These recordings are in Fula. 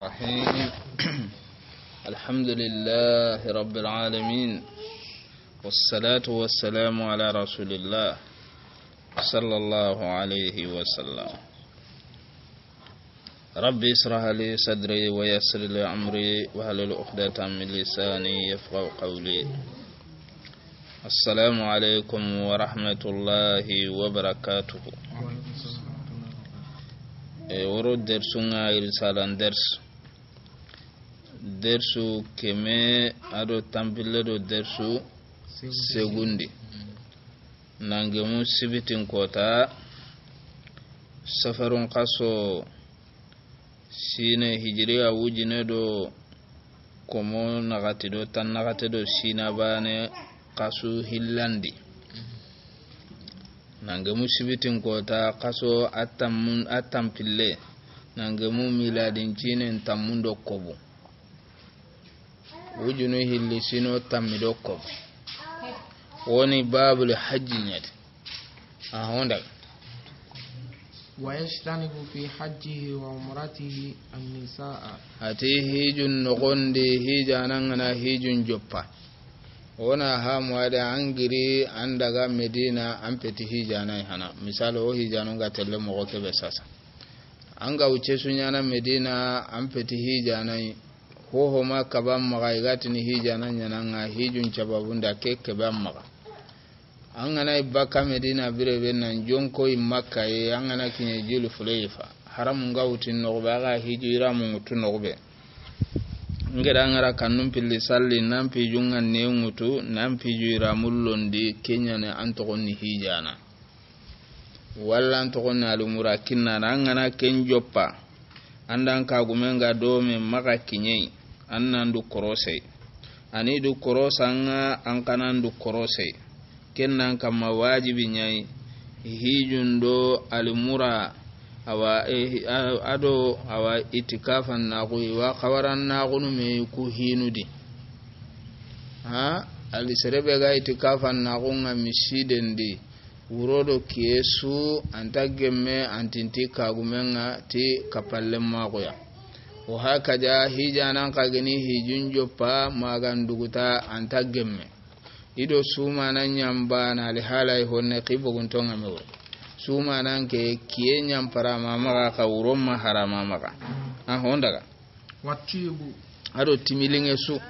الرحيم الحمد لله رب العالمين والصلاة والسلام على رسول الله صلى الله عليه وسلم. ربي اشرح لي صدري ويسر لي أمري واحلل عقدة من لساني يفقهوا قولي. السلام عليكم ورحمة الله وبركاته. ورود درسنا رسالة درسو كمي أدو تنبيل درسو segundi nangemu sibitin kota safarun kaso shine hijriya wujine do komo nagati do tan nagati do shina bane kasu hillandi nangemu sibitin kota kaso atam pille nangemu miladin cine tamundo kobu wujunu hilli sino tamido kobu woni babul hajji nyati honda ويجتنب في حجه وعمرته النساء ati hijun nogondi hijanangana hijun joppa wona hamwada angiri andaga medina ampeti hijanai hana misalo o hijanunga telle mogo kebe sasa anga uche sunyana medina ampeti hijanai hoho ma kabam maga igatini hijana nyananga hijun chababunda keke bam maga angana ibaka medina birebe nan jonko makka e angana kinye jilu fuleifa haram ngawti nogobe aga hijira mungutu nogobe ngeda ngara kannum pilli salli nampi junga neungutu nampi juira mullondi kenya ne antogonni hijana walla antogonni alumura kinna angana kenjoppa andan ka gumenga dome maga kinyei annandu korosei ani du korosanga ankanandu korosei kennan kama wajibi nyai hijundo almura awa ado awa itikafan na ko wa kawaran na gunu me ku hinudi ali serebe ga itikafan na gonga misidendi urodo kiesu antagemme antinti kagumenga ti kapalle magoya o hakaja hijanan kageni hijunjo pa maganduguta antagemme ido suma nan nyamba na lihalai honne qibo guntonga mewo suma nan ke kiye nyampara mama ka uromma harama maka hondaga watibu ado timilinge su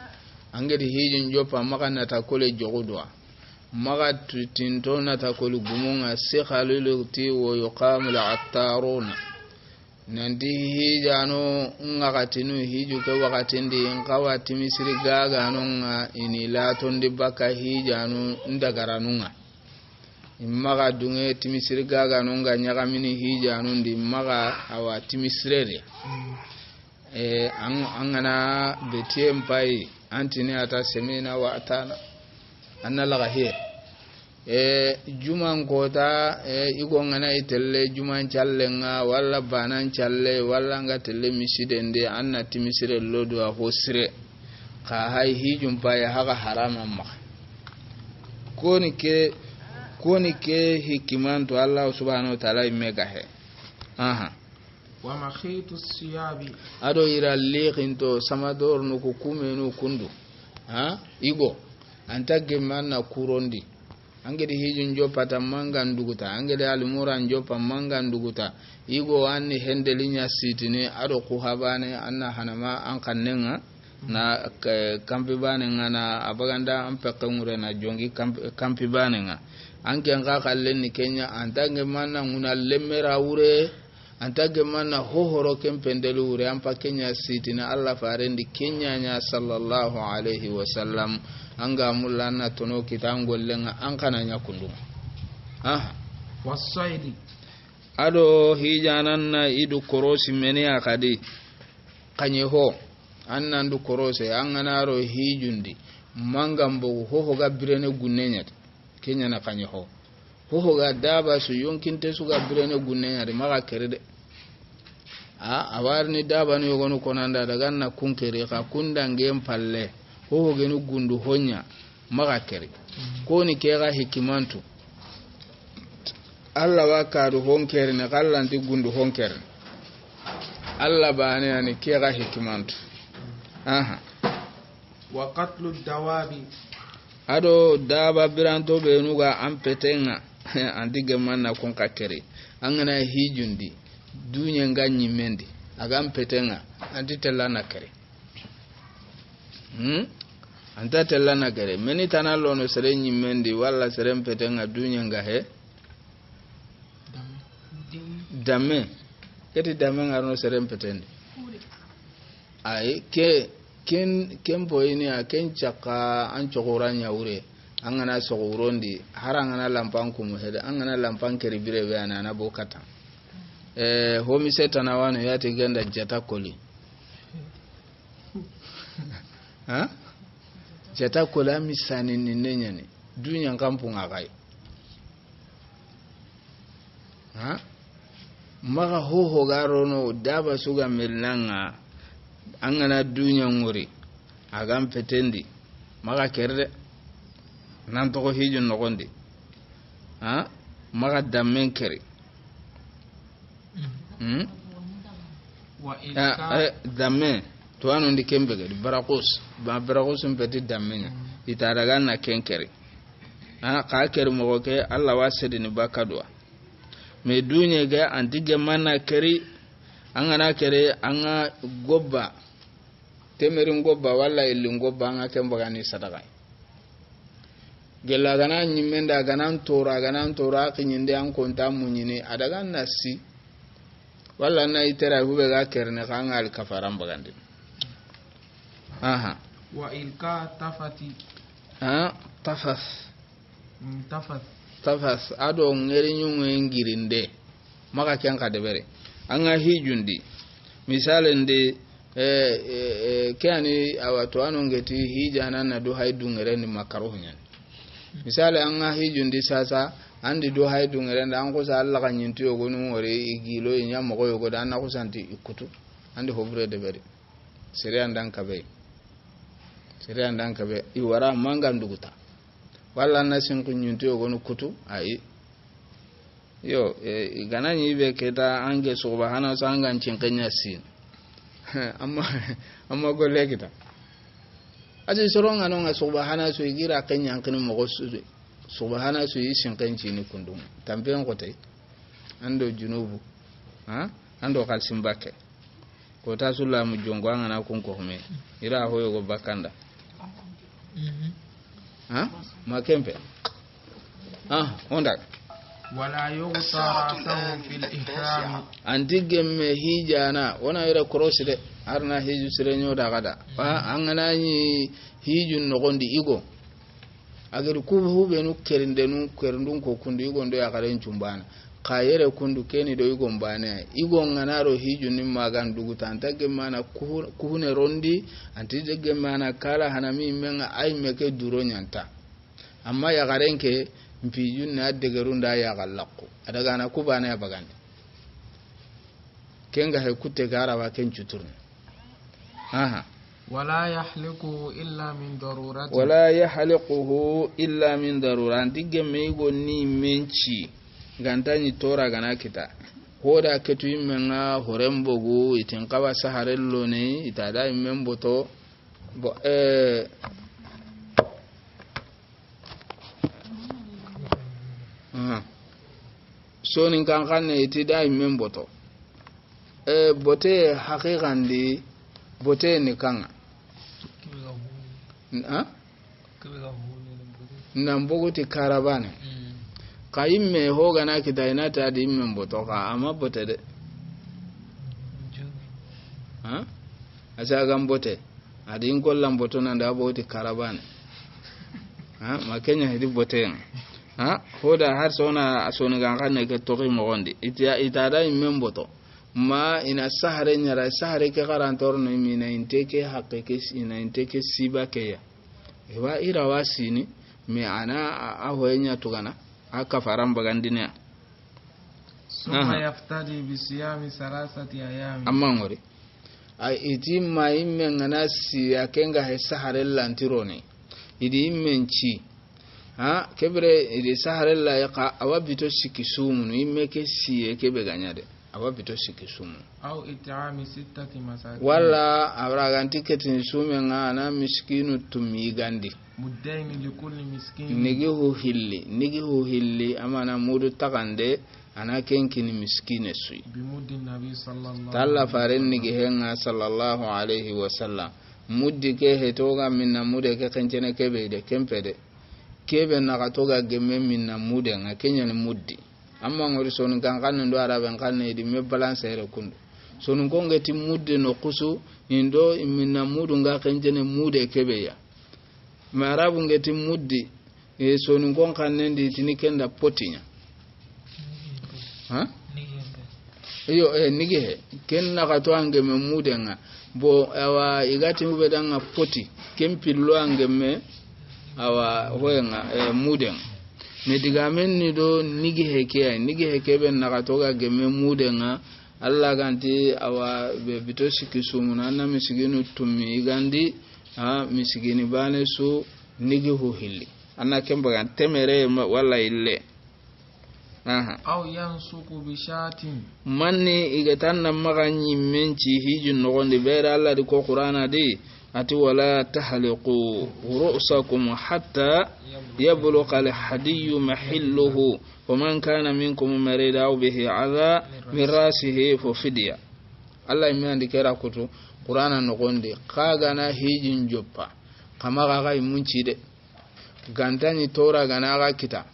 angedi hijunjo pa maka natakole jogudwa maga tinto natakole gumunga sekhalulu ti wo yuqamul attaruna nandi hijano ngakatinu hiju ke wakatindi ngawati misiri gaga nunga ini latondi baka hijano ndagaranunga imaga dunge timisiri gaga nunga nyagamini hijano ndi maga awa timisirere angana betie mpai antini ata semina wa atana anna laga here juman kota iko ngana itelle juman challenga walla banan challe walla nga telle misidende anna timisire lodo a hosire ka hay hijum pa ya haga harama ma koni ke hikimanto Allah subhanahu wa ta'ala mega he wa makhitu siyabi ado ira liqinto samador no ko kumenu kundu igo antage manna kurondi angedi hijun jopata manganduguta angedi almura njopa manganduguta igo anni hendelinya sitini ado ku habane anna hanama an kannenga na kampi banenga na abaganda ampeke ngure na jongi kampi banenga anke nga kallenni kenya antage manna nguna lemmera ure antage manna hohoro kempendelu ure ampa kenya sitini alla farendi kenya nya sallallahu alaihi wasallam anga mulana tono kitango lenga ankana nyakundu wasaidi ado hijananna idu korosi meni akadi kanyeho annandu korose anganaro hijundi mangambo hoho gabrene gunnenya kenya na kanyeho hoho ga daba su yonkinte su gabrene gunnenya maga kerede awarni daba no yogonu konanda daga na kunkere ka kundangem palle hoho genu gundu honya maga kere koni kega hikimantu alla wa kadu honkere na kallanti gundu honkere Allah bane ani kega hikimantu aha wa qatlu dawabi ado daba biranto be nuga ampetenga andige manna kon kakere angana hijundi dunya ganyi mendi agam petenga antitella nakere anta tella nakere meni tanallo no sere nyimendi walla sere petenga dunya ngahe dame keti dame ngarno sere petendi ay ken boyini a ken chaka an chogoranya ure angana sogorondi harangana lampan kumu hede angana lampan keri bire be ana bokata homi setana wano yati ganda jata koli ha jata kola misani ninenyani dunya kampunga kai ha maga ho garono daba suga milnanga angana dunya nguri agam petendi maga kerde nan to hijun nogondi ha maga dammen keri wa ilka damme to anu ndi kembe gadi barakus mpeti dammenya itaraga na kenkeri ka keri mo ke Allah wasedi ni bakadwa me dunye ga antige manna keri angana kere anga gobba temerin gobba walla illin gobba anga kemba gani sadaka gella gana nyimenda gana tora kinyinde an konta munyini adaga nasi walla na itera hube ga kerne kanga al kafaran bagandi aha wa ilka tafati tafas ado ngeri nyungwe ngirinde maka kyanka debere anga hijundi misale ndi kani awatu anongeti hijana na do haidungere ni makaruhnya misale anga hijundi sasa andi do haidungere nda anko sa Allah kanyintu yogonu wore igilo nyamo ko yogo dan na kusanti ikutu andi hobre de bere sere andan kabe iwara manga nduguta walla na sinku nyintu yogonu kutu ai yo gananyi be keta ange subhanahu sanga ncinkenya sin amma golle kita aje soronga no subhanahu su igira kenya kini mo subhanahu su isinkenci ni kundum tamben kote ando junubu ando kalsimbake ko ta sulla mu jongo ngana kun ko me ira hoyo go bakanda makempe onda wala yughta ra'sahu fil ihram andigemme hijana wana ira cross de arna hiju sirenyo da gada angana ni hijun no gondi igo agar ku hube nu kerindenu kerindun ko kundu igo ndo ya karen chumbana kayere kundu keni do igo mbane igo nganaro hijun ni magan dugu tantage mana kuhune rondi antije mana kala hanami menga ay meke duro nyanta amma ya garenke mpijun na degerunda ya gallaqo adaga na kubana ya bagande kenga he kutte gara wa ken chuturni wala yahliquhu illa min darurati dige meigo ni menchi gantani tora gana kita hoda ketu immenga horembogo itin kawa saharello ne itada immemboto bo sonin kankanne itida immemboto bote haqiqan di bote ni kanga nambogo ti karabane kayimme hoga na kitaina ta di imme boto ka amma bote de asa gambote adi ngollam boto na nda boti karabane makenya hidi bote hoda har sona ganganne ke toki mo gondi itada imme boto ma ina sahare nyara sahare ke garantor no mina inteke haqqe ina inteke sibake ya ewa ira wasini me ana ahoyenya tugana aka faran bagandine suma yaftadi bi siyami salasati ayami amma ngori ai itimma imme ngana siya kenga he sahare lantirone idi immenci kebre idi sahare la yaqa awabito sikisumu imme ke siye kebe ganyade awa bito siki sumu aw it'ami 6 masakin walla abraganti ketin sume nga ana miskinu tumi gandi muddaini likulli miskin nigi hu hilli amana mudu takande ana kenkini miskine sui bimuddin nabi sallallahu talla faren nigi henga sallallahu alaihi wasallam muddi ke hetoga minna mude ke kencene kebe de kempede kebe na toga gemme minna mude nga kenya ni muddi amma ngori sonu kankan ndo araben kanne di me balance ere kundu sonu kongeti mudde no kusu indo minna mudu nga kencene mude kebe ya marabu ngeti muddi e sonu kon kanne ndi tinikenda potinya ha iyo nige ken na ka to ange me mude nga bo awa igati mubedanga poti kempillo ange me awa hoyenga muden medigamen ni do nigi heke ben na katoga gemme mudenga alla ganti awa be bitosi kisumuna na misiginu tummi igandi misigini bane su nigi hu hilli anna kemba gan temere wala ille aw yansuku bi shatin manni igatanna maganyi menci hijin nogondi bere alla di ko qur'ana di ati wala tahliqu ru'sakum hatta yablugha al-hadiy mahilluhu waman kana minkum marida aw bihi adha min rasihi fa fidya Allah imandi kera kutu qur'ana nogondi kaga na hijin joppa kama ga munci de gantani tora gana ga kita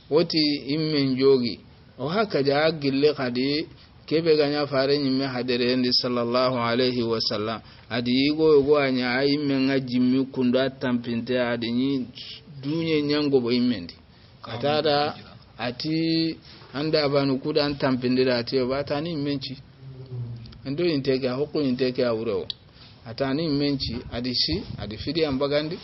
woti immen jogi o haka ja gille kadi kebe ganya fare nyimme hadere ndi sallallahu alaihi wasallam adi go anya ay men ajimmi kunda tampinte adi ni dunye nyango bo immendi katada ati anda banu kudan tampindira ati batani immenci ando inteke hokko inteke awuro atani immenci adi si adi fidi ambagandi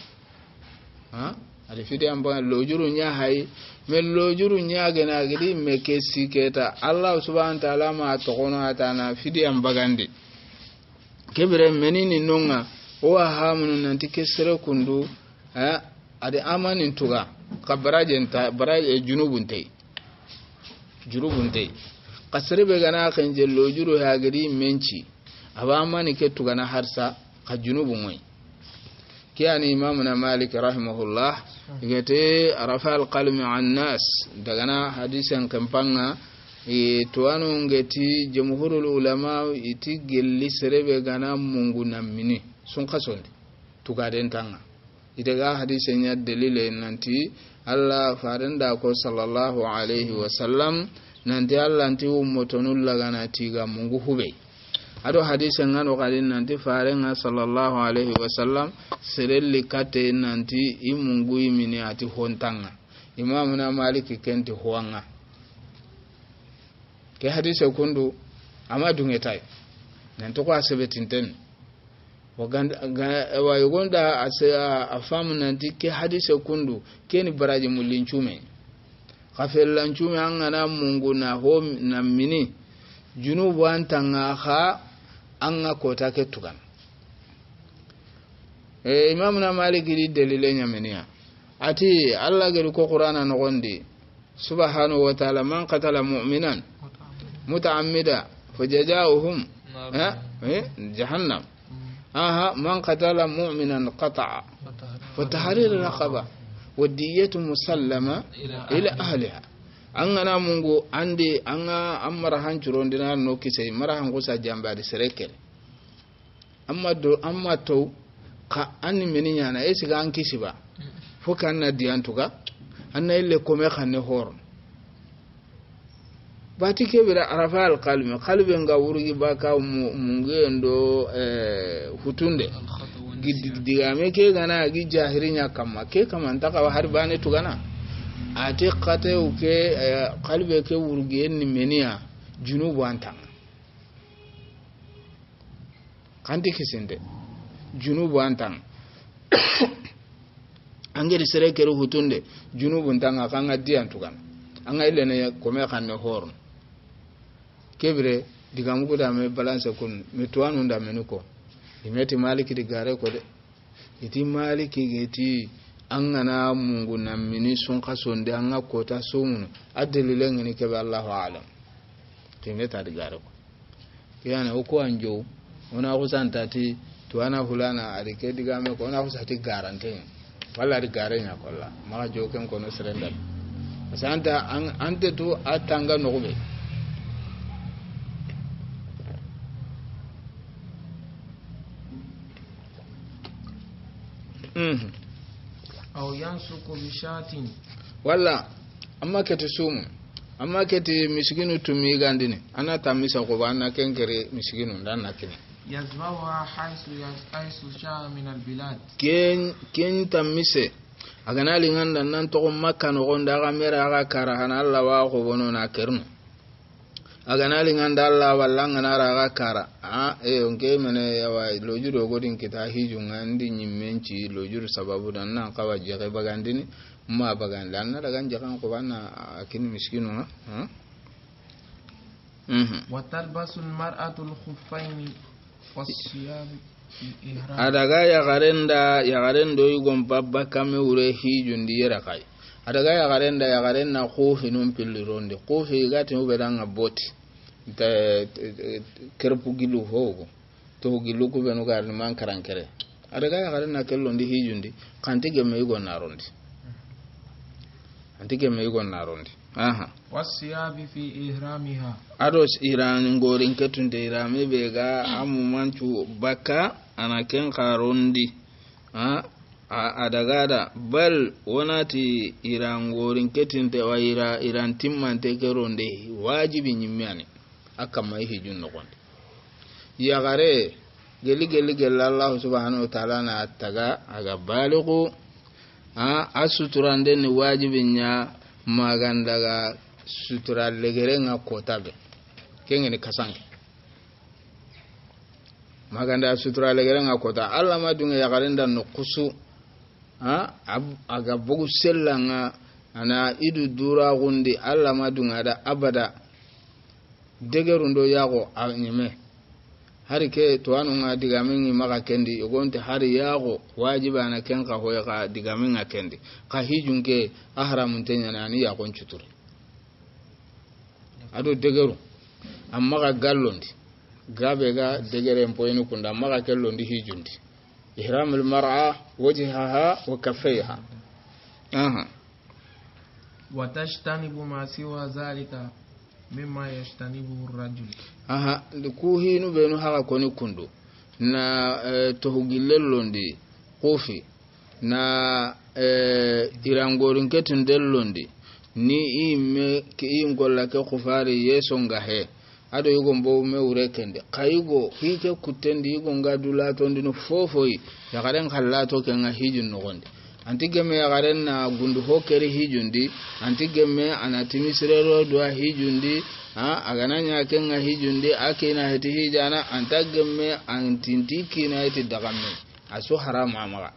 adi fidi ambagandi lojuru nya hay mel lojuru nya gena gidi meke siketa Allah subhanahu wa ta'ala ma tokono atana fidi ambagandi kebere menini nonga o hamun nanti kesere kundu ade amanin tuga kabarajenta baraje junubuntai kasere be gana kan jello juru ha gadi menci aba mani ke tuga na harsa ka junubun wai kiyani imamuna malik rahimahullah igate rafa alqalmi an nas daga na hadisan kampanga tuwanu ngeti jumhurul ulama iti gelli serebe gana mungu na mini sun kasondi tuga den tanga idaga hadisan ya dalile nanti Allah faranda ko sallallahu alaihi wasallam nanti Allah anti ummotonul lagana tiga mungu hube ado hadisan ngano kadin nanti farenga sallallahu alaihi wasallam serelli kate nanti imungu imini ati hontanga imamuna maliki kenti huanga ke hadise kundu ama dungetai nanti ko asebetinten wa yugonda afamu nanti ke hadise kundu keni baraji mulinchume khafellanchume angana mungu na ho na mini junubu antanga kha anga kota ke tugan imamuna maliki di dalile nyamenia ati Allah gari ko qur'ana no gondi subhanahu wa ta'ala man qatala mu'minan muta'ammida fajazaohum jahannam man qatala mu'minan qata'a wa tahrir raqaba wa diyatu musallama ila ahliha angana mungu andi anga amara hancuro ndina no kisai mara hango sa jamba di serekel amma to ka anni meninya na esi ga ankisi ba foka na diantuga anna ille kome khanne hor batike bira arafa alqalbi qalbi nga wurgi baka mungendo hutunde digame ke gana gi jahirinya kama ke kama ntaka wa harbane tugana ate kate uke qalbi ke wurgi ni menia junubu antang kanti kisinde junubu antang angeri sere keru hutunde junubu ntanga kanga dian tugana anga ile ne kome khanne hor kebre digamu ko da me balance kun me tuanu nda menuko imeti maliki digare ko de iti maliki geti angana mungu na mini sun kasonde anga kota sumun adelilen ni ke Allahu alam qimeta di gare ko yana ko anjo ona ko santati to ana fulana ari ke diga me ko ona ko sati garante wala di gare nya ko la ma jo ken ko no serenda santa ante to atanga no be aw yansuku bi shatin wala amma kete sumu amma kete miskinu tumi gandini ana tamisa ko bana kenkere miskinu dan nakini yazbawa haisu sha min albilad ken tamise agana linganda nan to makka no gonda ga mera ga karahana Allah wa ko bono na kerno agana linganda Allah wallanga na ra kara onke mene yawa lojudo godin kita hijunga ndi nyimmenci lojudo sababu dan nan kawa jere bagandini ma baganda na daga jakan ko bana akini miskinu ha wa talbasu almar'atu alkhuffayn wasiyab adaga ya garendo yugon babba kame ure hijundi yera kai adaga ya garenda khofi num pillironde khofi gati ubedanga boti kerpu gilu hogo to gilu ko benu gar man karankere adaga ya garenda kellondi hijundi kantige me yugon narondi antike me yugon narondi aha wasiyabi fi ihramiha ados iran ngorin ketunde irame bega amu manchu baka anaken karondi adagada bal wonati iran ngorin ketinte wa iran timmante keronde wajibi nyimmani akama hijun nokonde yagare geli Allah subhanahu wa ta'ala na attaga aga baligu asuturande ni wajibi nya magandaga sutura legerenga kotabe kengeni kasange maganda sutura legerenga kota Allah madunga yagarenda no kusu aga bugu sellanga ana idu dura gundi Allah madunga da abada degerundo yago anyeme hari ke to anunga digamingi maka kendi yogonte hari yago wajiba na kenka hoya ka digaminga kendi ka hijunke ahramun tenya nani ya kon chuturi ado degeru amma ga gallondi gabe ga degere mpoyinu kunda maka kellondi hijundi ihramul mar'a wajhaha wa kaffayha wa tashtanibu ma siwa zalika mimma yashtanibu ar-rajul ku hinu benu haka koni kundu na tohugilellondi kofi na irangorin ketin dellondi ni ime ki ingolla ke khufari yeso ngahe ado yugo mbo me urekende kayugo hike kutendi yugo ngadula tondi no fofoi yakaren khallato ke nga hijun no gonde antigeme yakaren na gundu hokeri hijundi antigeme anatimisrero do hijundi agananya ke nga hijundi akina heti hijana antageme antintiki na heti dagamme aso haram amaga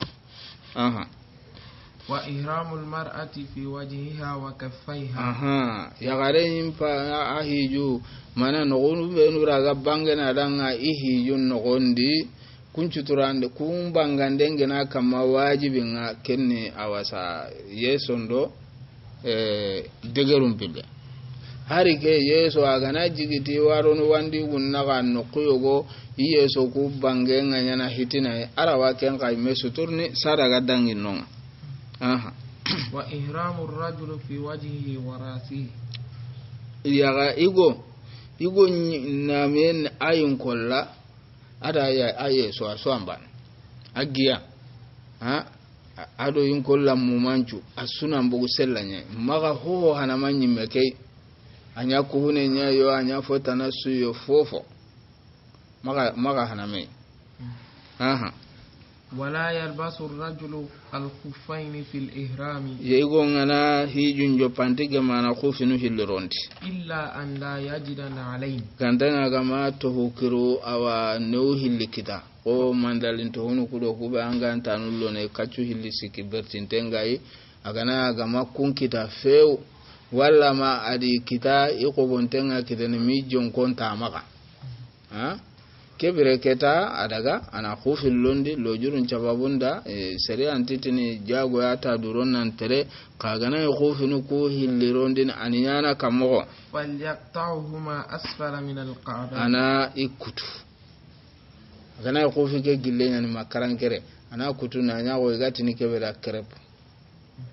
wa ihramul mar'ati fi wajhiha wa kaffaiha yagaren pa ahiju mana no benu raga bangena danga ihijun no gondi kuncuturande kumbangande ngena kama wajibin kenne awasa yesondo degerum pille hari ke yeso agana jigiti waronu wandi wunnaga no kuyogo yeso ku bangenga nyana hitina arawa ken kay mesuturni sadaga dangin non wa ihramur rajulu fi wajhihi wa rasihi yaga igo namen ayun kolla ada ya aye so amban agiya ado yin kolla mumanchu asuna mbugu sellanya maga ho hana manyi mekei anya kuhune nya yo anya fota na suyo fofo maga hana me wala yalbasu ar-rajulu al-khuffayn fi al-ihram yego ngana hijun jo pantige mana khufinu hilironti illa an la yajidana alayhi kandanga gama to hukiru awa no hilikita o mandalin to hunu kudo kuba anga tanullo ne kachu hilisiki bertintengai agana gama kunkita feu walla ma adi kita iko bontenga kitene mi jon konta maka kebire keta adaga ana khufil londi lojurun cababunda sere antitini jago yata duron nan tere kagana khufinu ku hillirondin aniyana kamogo falyaqta'uhuma asfala min alqa'ba ana ikutu gana khufi ke gillenya ni makarankere ana kutu na nyago igatini kebira krep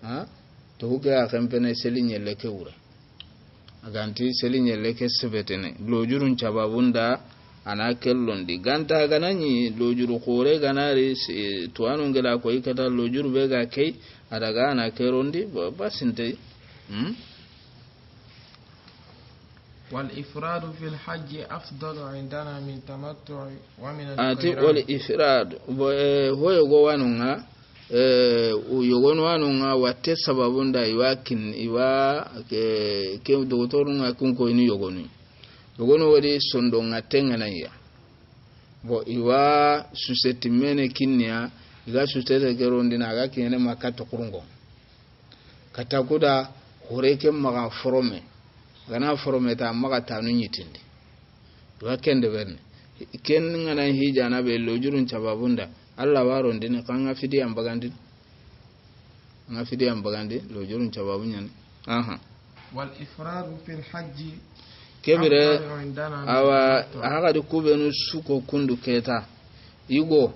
ha to huke a kempene selinye leke wura aganti selinye leke sebetene lojurun cababunda ana kellondi ganta ganani lojuru khore ganari tuanu ngela ko ikata lojuru bega kei adaga ana kerondi basinte wal ifradu fil hajj afdalu indana min tamattu wa min ati wal ifrad hoyo go wanunga yogon wanunga watte sababunda iwakin iwa ke doktorunga kunko ini yogonu yogono wadi sondo ngatenga na ya bo iwa suseti mene kinya iga susete gerondi na ga kene makato kurungo katakuda horeke maga forome gana forome ta maga tanu nyitindi wa kende berne ken ngana hija na be lojurun cababunda alla waro ndine kanga fidi ambagandi ngafidi ambagandi lojurun cababunya aha wal ifradu fil hajj kebire awa hagadi kubenu suko kundu keta igo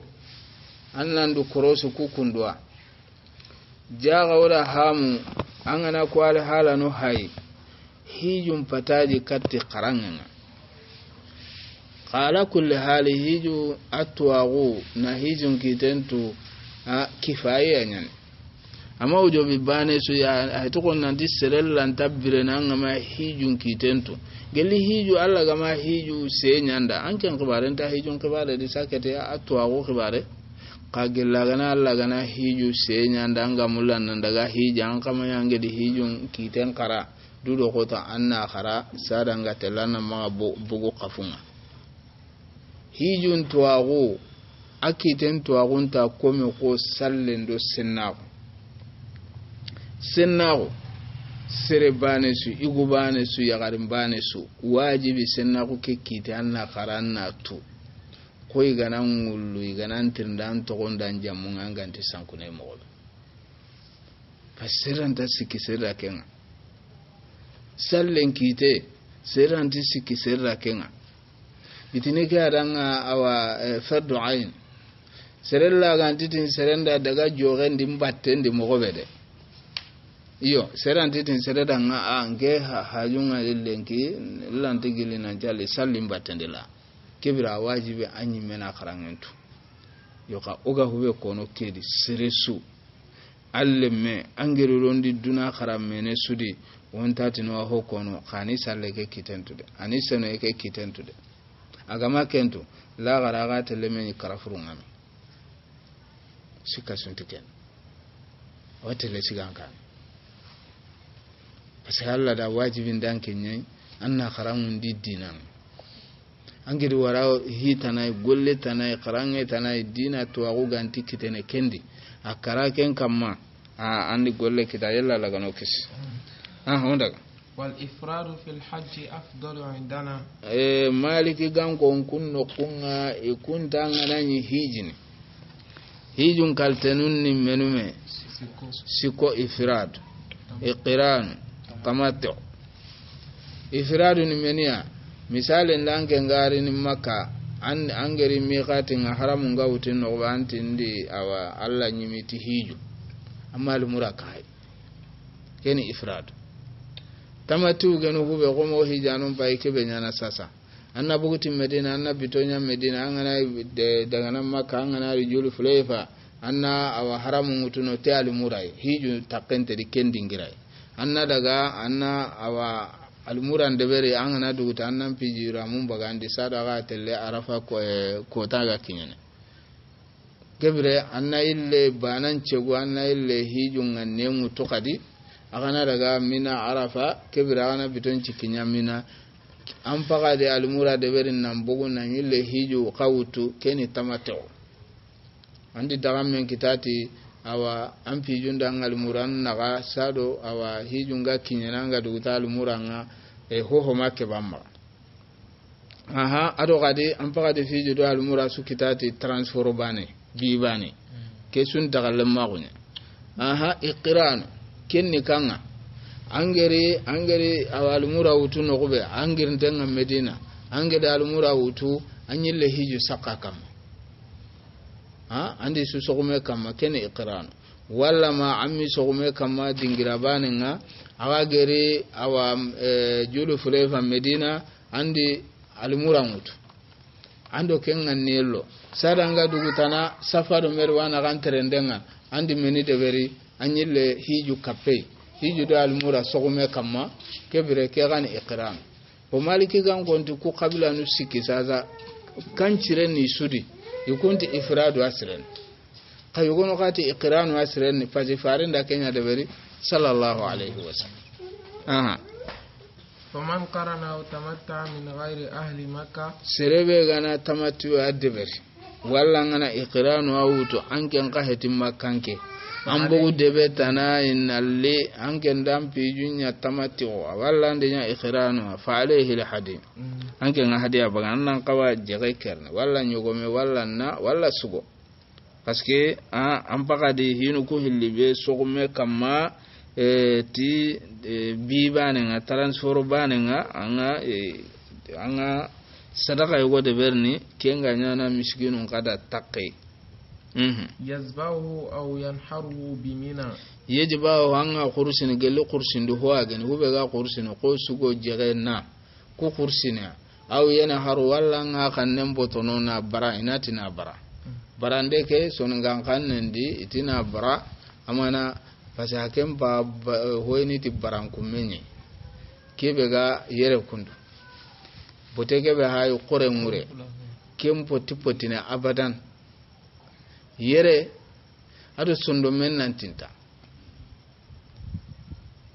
annandu korosu kukundwa jaga wala hamu angana kwale hala no hay hijum pataji katti qaranganga qala kulli hali hiju atwagu na hijum kitentu kifaya nyan ama ujo bibane su ya hituko nanti serella ntabire nangama hijum kitentu gelli hiju alla gama hiju se nyanda anken khibaren ta hijun khibare di sakete atwagu khibare ka gella gana alla gana hiju se nyanda ngamulan nan daga hijan kama yange di hijun kiten kara dudo kota anna khara sadanga telana ma bugu qafunga hijun twagu akiten twagunta komi ko sallendo sennago sere bane su igu bane su yagarin bane su wajibi sennago ke kite anna qaranna tu ko igana ngullu igana ntirndan to gondan jamunga nganti sankune mo fasiranta sikisira kenga sallen kite siranti sikisira kenga bitine garanga awa fardu ain serella gantitin serenda daga jogendi mbattendi mogobede iyo serantitin sereda nga nge hajunga lenki lantigili na jali sallim mbattendi la kibira wajibi anyi mena karangentu yoka oga hube kono kedi seresu allemme angerirondi duna karamene sudi wontati no ho kono khani salle ke kitentude ani sene ke kitentude agama kento la garaga telemeni karafurungami sika suntiken watele siganka parce Allah da wajibin danke nyai anna kharamun dinan angiri wara hitana golle tana kharange tana dina to agu ganti kitene kendi akara ken kamma andi golle kita yalla laga no kis honda wal ifradu fil hajj afdalu indana maliki ganko kunno kunga ikunta ngani hijini hijun kaltenun ni menume siko ifrad iqiran tamattu ifradu ni menia misale ndange ngari ni makka angeri miqati nga haramu ngawtin no banti ndi awa alla nyimiti hiju amal murakai keni ifrad tamatu genu hube gomo hijanum pay kebe nyana sasa anna buguti medina anna bitonya medina angana daga nan makka angana rijulu fulayfa anna awa haramu ngutuno te al murai hiju takente di kendingirai anna daga anna awa almuran debere angana duguta annan pijira mun bagandi sadaga telle arafa ko taga kinyane gebre anna ille banan cegu anna ille hijun nganne mutu kadi agana daga mina arafa kebira ana biton cikinya mina an faga de almura debere nan bugun nan ille hiju qawtu keni tamato andi daga men kitati awa an pijun dan almuran naga sado awa hijunga kinyana nga duguta almuranga hoho make bamma aha ado gadi am pagade fiji do al mura su kitati transfer bane bi bane ke sun daga lamma gunya aha iqran kenni kanga angere awal mura wutu no gobe angir ndenga medina angede al mura wutu anyille hiju sakakam ha andi su sogume kama kenni iqran walla ma ammi sogume kama dingira bane nga awa gere awa julu fuleva medina andi almura mutu ando kenga nelo sadanga dugutana safaro merwana ganterendenga andi meni deberi anyille hiju kappe hiju do almura sogume kama kebire ke gani iqram o maliki gan gonti ku qabila nu sikki saza kancire ni sudi yukunti ifradu asren kayugono kati iqran asren ni faji farinda kenya deberi sallallahu alaihi wasallam aha فمن قرن أو تمتع من غير أهل مكة سربي غنا تمتع الدبر ولا غنا إقران أوتو أنكن قهت مكانك أمبو دبتنا إن اللي أنكن دام في جنيا تمتع ولا عندنا إقران فعليه الحديث أنكن هدي أبغى نقوى جغيكرنا ولا نيوغمي ولا نا ولا سوغو باسكي أمبغا دي هينوكو اللي بي سوغمي كما ti bi banenga transfer banenga anga sadaka yugo de berni kenga nyana miskinun kada taqqi yazbahu aw yanharu bimina yajbahu anga kursin gelle kursin do hoagen hube ga kursin ko sugo jegena ku kursina aw yanharu walla nga kannen botono na bara inatina bara barande ke songa kannendi itina bara amana pasa kempa hoyni ti baranku menye kebe ga yere kundu bote kebe hay qore mure kempo tipotina abadan yere ado sondo men nantinta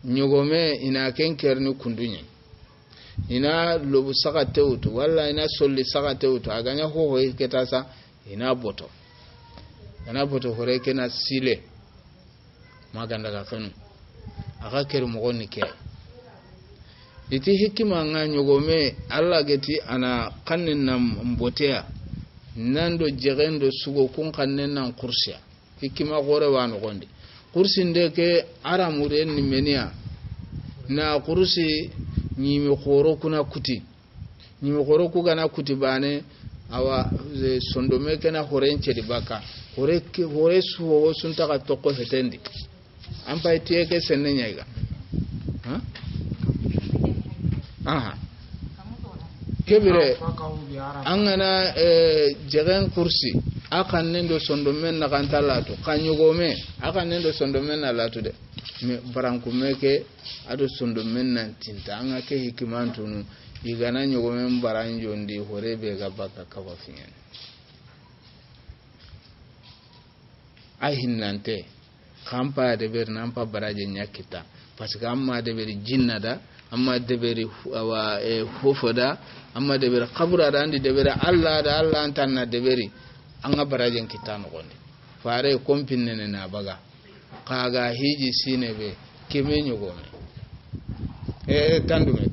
nyogome ina kenkerni kundunye ina lobu saka tewutu walla ina solli saka tewutu aganya ho ketasa ina boto hore kena sile maganda ga kanu aka ker mo gonni ke iti hikima nga nyogome alla geti ana kannin nam mbotea nando jegendo sugo kun kannen nan kursiya hikima gore wano gondi kursi ndeke aramure ni menia na kursi nyimi khoro kuna kuti nyimi khoro ku gana kuti bane awa sondome kana horenche di baka hore suwo sunta ka toko hetendi ampai tieke senne nyaiga ha aha kebire angana jegen kursi akan nendo sondomen na kan talatu kanyugome akan nendo sondomen na latu de me baranku meke ado sondomen nan tinta anga ke hikimantunu igana nyugome baranjo ndi horebe ga baka kawafingen ahinnante kampa de ber nampa baraje nyakita parce que amma de ber jinnada amma de ber awa fofoda amma de ber qabra da andi de ber Allah da Allah antanna de beri anga baraje kitano gonde fare kompinne na baga kaga hiji sine be keme nyogome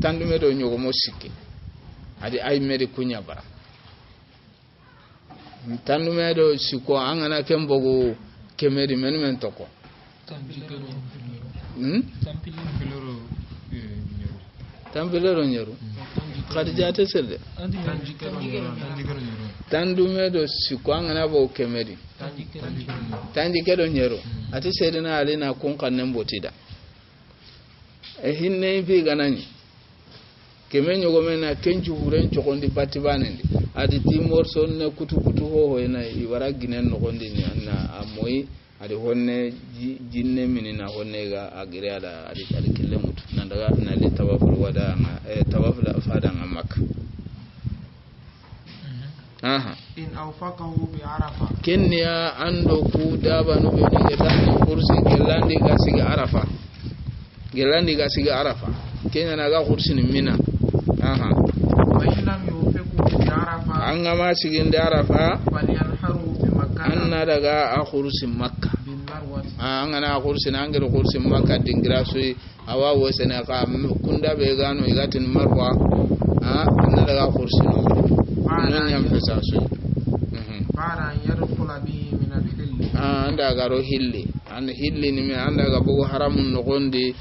tandume do nyogomo sikki adi ay meri kunya bara tandume do siko angana kembogo kemeri men toko tampilero nyeru khadijate selde tandume do siko angana bo kemeri tanjikedo nyeru ati sedina alina kun kannen botida hinne fi ganani kemenyo gomena kenju huren chokondi batibanendi adi timor sonne kutu ho ina iwara ginen no gondi ni na amoyi adi honne jinne minina honne ga agire ada adi kille mutu nandaga na le tawaful wada tawaful afada ngamak aha in awfaqahu bi arafa kenya ando ku daba no be ni gedani kursi gelandi ga siga arafa kenya naga kursi ni mina aha wa illam yufiqu bi arafa anga ma siginde arafa falyanharu bi makkah anna daga akhursi makkah bil marwa anga na akhursi na angel kursi makkah dingira sui awa wosena ka kunda be gano igatin marwa anna daga kursi no non yam pesa so بعد أن يدخل به من الحل anda garo hilli an hilli ni me anda ga bugo haramun no gondi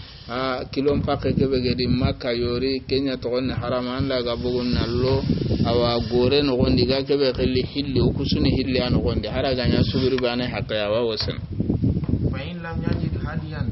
kilom pakke kebe gedi makka yori kenya to gon haram anda ga bugo nallo awa gore no gondi ga kebe khilli hilli o kusuni hilli an gondi haraga nya subiri bane hakya wa wasan fa in lam yajid hadiyan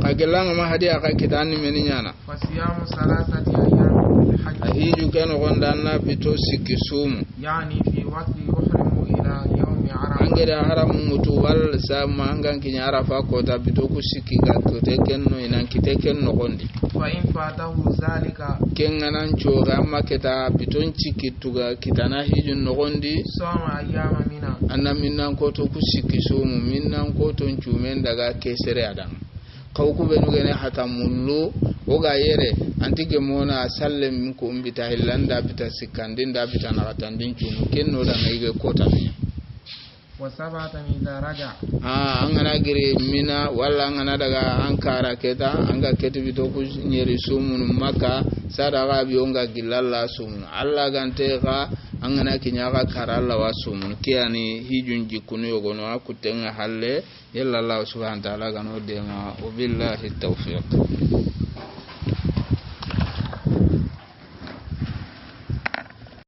kagelang ma hadiya ka kitani meni nyana fasiyamu salasati ayyam fil hajj ahiju kan gonda na bito sikisumu yani fi waqti yuhrimu ila yawmi arafa angere haram mutu wal sama angan kinya arafa ko ta bito ku sikiga to teken no inan kiteken no gondi fa in fatahu zalika kenganan choga amma kita biton cikituga kitana hijun no gondi sama ayyama mina anna minnan ko to ku sikisumu minnan ko to ncumen daga kesere adan kawku be nugene hata mullu oga yere antike mona sallem ko mbita hillanda bita sikandin da bita na katandin cumu kenno da ngige kota ni wasabata idha raja angana gire mina walla angana daga ankara keta anga keti bito ku nyeri sumun maka sadaga bi onga gilalla sumun alla gante ga angana kinyaka karalla wasumun kiyani hijun jikunu yogono akutenga halle yalla Allah subhanahu wa ta'ala gano de ma billahi tawfiq